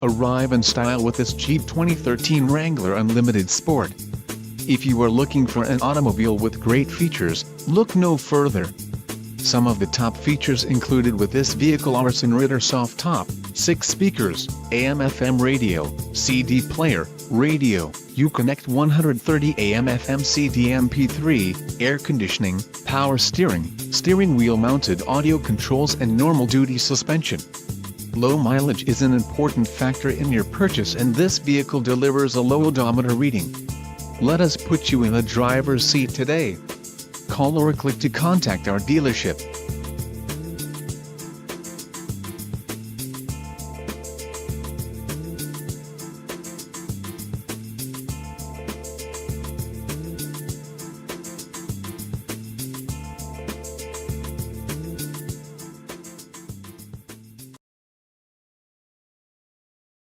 Arrive in style with this Jeep 2013 Wrangler Unlimited Sport. If you are looking for an automobile with great features, look no further. Some of the top features included with this vehicle are sunroof soft top, 6 speakers, AM/FM radio, CD player, radio, Uconnect 130 AM/FM CD MP3, air conditioning, power steering, steering wheel mounted audio controls and normal duty suspension. Low mileage is an important factor in your purchase, and this vehicle delivers a low odometer reading. Let us put you in the driver's seat today. Call or click to contact our dealership.